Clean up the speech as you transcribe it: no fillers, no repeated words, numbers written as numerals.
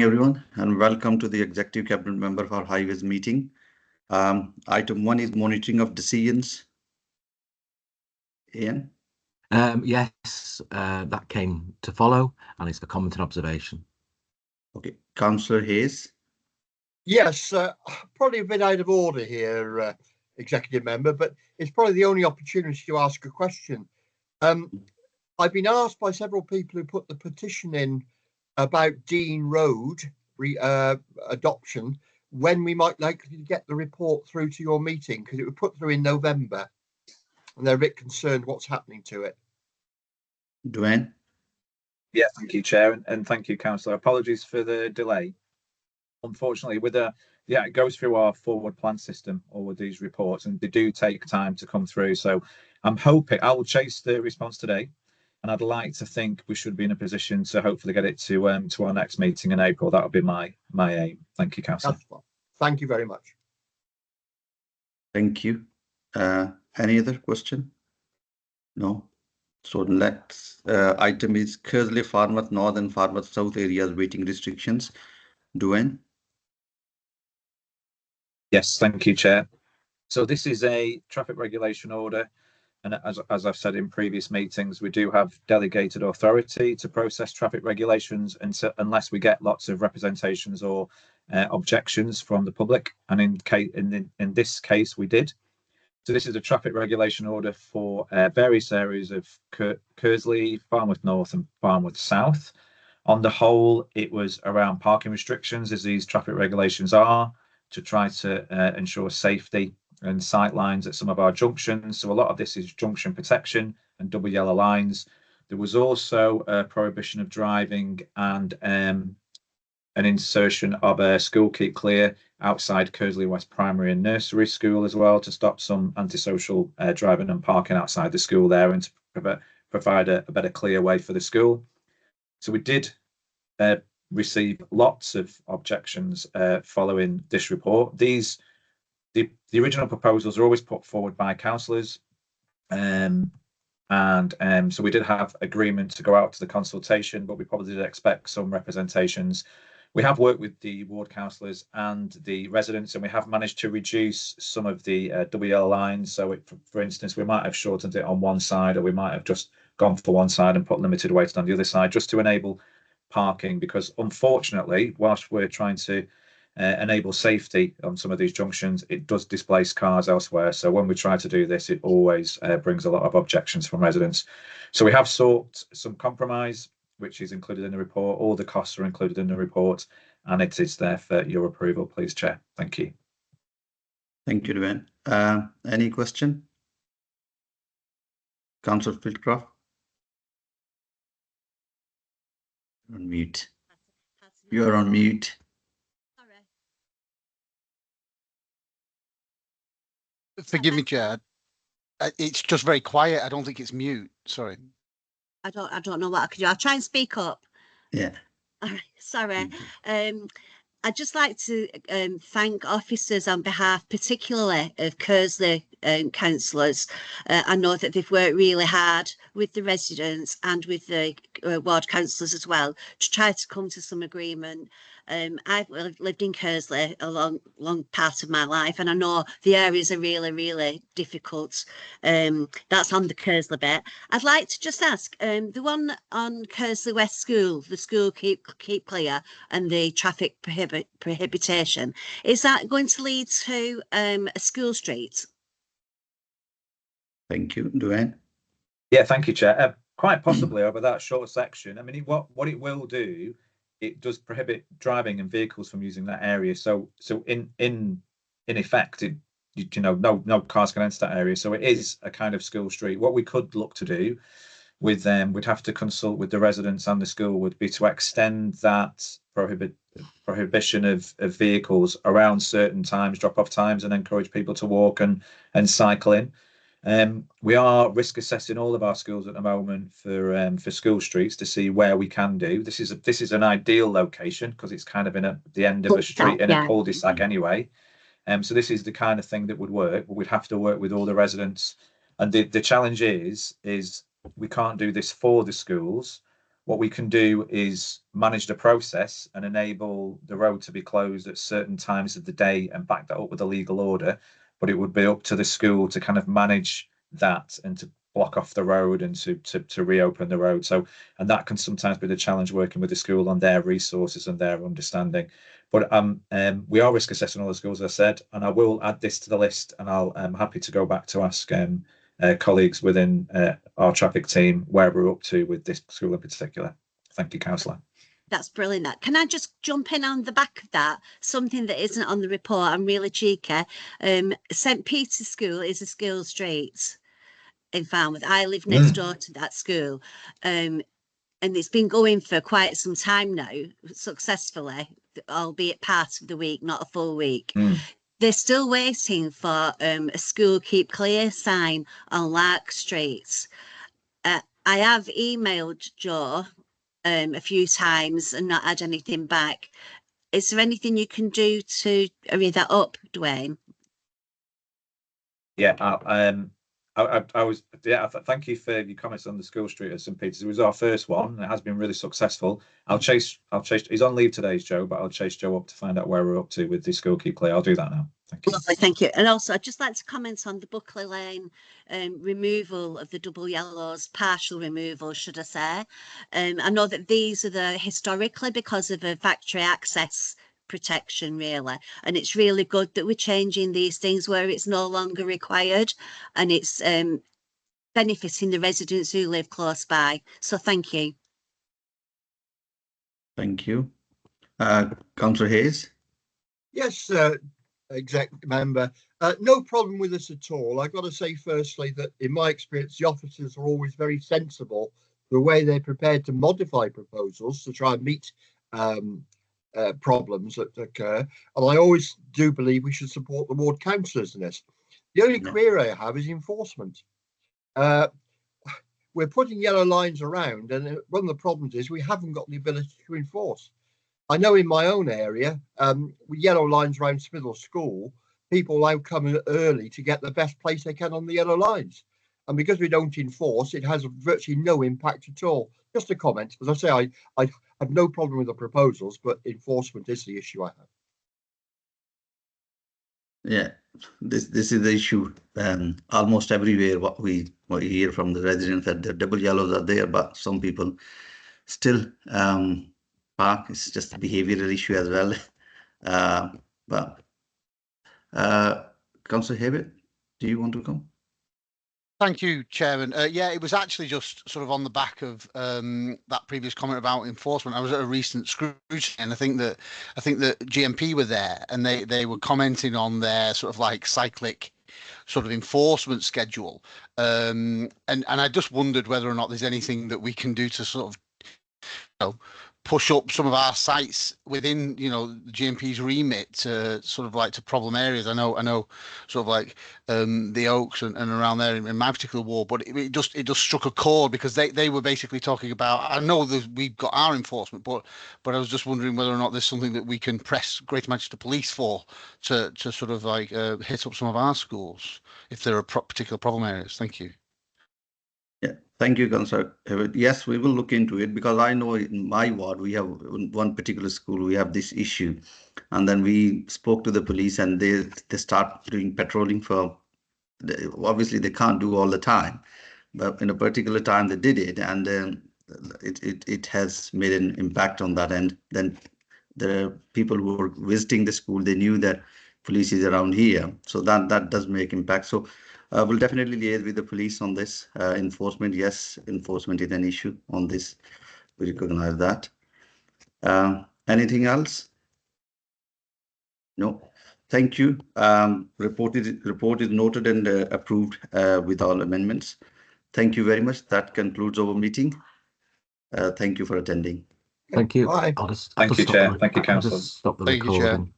Everyone, and welcome to the Executive Cabinet Member for Highways meeting. Item 1 is monitoring of decisions. Ian? Yes, that came to follow, and it's for comment and observation. Okay, Councillor Hayes. Yes, probably a bit out of order here, Executive Member, but it's probably the only opportunity to ask a question. I've been asked by several people who put the petition in about Dean Road adoption, when we might likely get the report through to your meeting, because it was put through in November, and they're a bit concerned what's happening to it. Dwayne? Yeah, thank you, Chair, and thank you, Councillor. Apologies for the delay. Unfortunately, it goes through our forward plan system, all of these reports, and they do take time to come through. So I'm hoping I will chase the response today, and I'd like to think we should be in a position to hopefully get it to our next meeting in April. That would be my aim. Thank you, Councillor. Thank you very much. Thank you. Any other question? No. So next item is Kersley Farmworth North and Farmworth South areas waiting restrictions. Dwayne? Yes, thank you, Chair. So this is a traffic regulation order, and as I've said in previous meetings, we do have delegated authority to process traffic regulations, and so, unless we get lots of representations or objections from the public, and in this case we did. So this is a traffic regulation order for various areas of Kersley, Farmworth North and Farmworth South. On the whole, it was around parking restrictions, as these traffic regulations are, to try to ensure safety and sight lines at some of our junctions. So a lot of this is junction protection and double yellow lines. There was also a prohibition of driving and an insertion of a school keep clear outside Kersley West Primary and Nursery School as well, to stop some antisocial driving and parking outside the school there, and to provide a better clear way for the school. So we did receive lots of objections following this report. The original proposals are always put forward by councillors, so we did have agreement to go out to the consultation, but we probably did expect some representations. We have worked with the ward councillors and the residents, and we have managed to reduce some of the double yellow lines. So for instance, we might have shortened it on one side, or we might have just gone for one side and put limited weight on the other side, just to enable parking, because unfortunately, whilst we're trying to enable safety on some of these junctions, it does displace cars elsewhere. So when we try to do this, it always brings a lot of objections from residents. So we have sought some compromise, which is included in the report. All the costs are included in the report, and it is there for your approval, please, Chair. Thank you. Thank you, Dwayne. Any question? Councillor Fieldcroft? On mute. You're on mute. Forgive me, Chair. It's just very quiet. I don't think it's mute. Sorry. I don't know what I can do. I'll try and speak up. Yeah. All right. Sorry. I'd just like to thank officers on behalf, particularly of Kersley councillors. I know that they've worked really hard with the residents and with the ward councillors as well to try to come to some agreement. I've lived in Kersley a long part of my life, and I know the areas are really, really difficult. That's on the Kersley bit. I'd like to just ask, the one on Kersley West School, the school keep clear and the traffic prohibition, is that going to lead to a school street? Thank you, Dwayne. Yeah, thank you, Chair. Quite possibly over that short section. I mean, what it will do, it does prohibit driving and vehicles from using that area. So in effect, no cars can enter that area. So it is a kind of school street. What we could look to do with them, we'd have to consult with the residents and the school, would be to extend that prohibition of vehicles around certain times, drop-off times, and encourage people to walk and cycle in. We are risk assessing all of our schools at the moment for school streets to see where we can do. This is an ideal location because it's kind of in the end of a street in a cul-de-sac anyway. So this is the kind of thing that would work, but we'd have to work with all the residents. And the challenge is we can't do this for the schools. what we can do is manage the process and enable the road to be closed at certain times of the day and back that up with a legal order. But it would be up to the school to kind of manage that and to block off the road and to reopen the road. So, and that can sometimes be the challenge working with the school on their resources and their understanding. But we are risk assessing all the schools, as I said, and I will add this to the list, and I'm happy to go back to ask colleagues within our traffic team where we're up to with this school in particular. Thank you, Councillor. That's brilliant. That can I just jump in on the back of that? Something that isn't on the report. I'm really cheeky. St Peter's School is a school street in Falmouth. I live next door to that school, and it's been going for quite some time now, successfully, albeit part of the week, not a full week. They're still waiting for a school keep clear sign on Lark Street. I have emailed Joe a few times and not had anything back. Is there anything you can do to hurry that up, Dwayne? Yeah, I was, thank you for your comments on the school street at St Peter's. It was our first one, and it has been really successful. I'll chase, he's on leave today, Joe, but I'll chase Joe up to find out where we're up to with the school keep clear. I'll do that now. Thank you. Lovely, thank you. And also, I'd just like to comment on the Buckley Lane removal of the double yellows, partial removal, should I say. I know that these are the historically because of a factory access protection, really, and it's really good that we're changing these things where it's no longer required, and it's benefiting the residents who live close by. So thank you. Thank you. Councillor Hayes. Yes, executive member. No problem with this at all. I've got to say, firstly, that in my experience, the officers are always very sensible the way they're prepared to modify proposals to try and meet problems that occur. And I always do believe we should support the ward councillors in this. The only query I have is enforcement. We're putting yellow lines around, and one of the problems is we haven't got the ability to enforce. I know in my own area, with yellow lines around Smithell School, people now come early to get the best place they can on the yellow lines. And because we don't enforce, it has virtually no impact at all. Just a comment. As I say, I have no problem with the proposals, but enforcement is the issue I have. Yeah, this is the issue. Almost everywhere, what we hear from the residents that the double yellows are there, but some people still park. It's just a behavioural issue as well. Councillor Hayward, do you want to come? Thank you, Chairman. Yeah, it was actually just sort of on the back of that previous comment about enforcement. I was at a recent scrutiny, and I think that GMP were there, and they were commenting on their sort of like cyclic sort of enforcement schedule, and I just wondered whether or not there's anything that we can do to sort of, push up some of our sites within, the GMP's remit to sort of like to problem areas. I know sort of like the Oaks and around there in my particular ward, but it just struck a chord because they were basically talking about, I know that we've got our enforcement, but I was just wondering whether or not there's something that we can press Greater Manchester Police for to sort of like hit up some of our schools if there are particular problem areas. Thank you. Yeah, thank you, Councillor. Yes, we will look into it because I know in my ward we have one particular school we have this issue, and then we spoke to the police and they start doing patrolling for. Obviously, they can't do all the time, but in a particular time they did it, and it has made an impact on that end. Then the people who were visiting the school, they knew that police is around here, so that does make impact. So. We'll definitely liaise with the police on this. Enforcement, yes, enforcement is an issue on this. We recognize that. Anything else? No. Thank you. Report is noted and approved with all amendments. Thank you very much. That concludes our meeting. Thank you for attending. Thank you. Bye. I'll just Thank you, stop Chair. the- Thank you, I'll Councillor. just stop the Thank you, Chair. recording.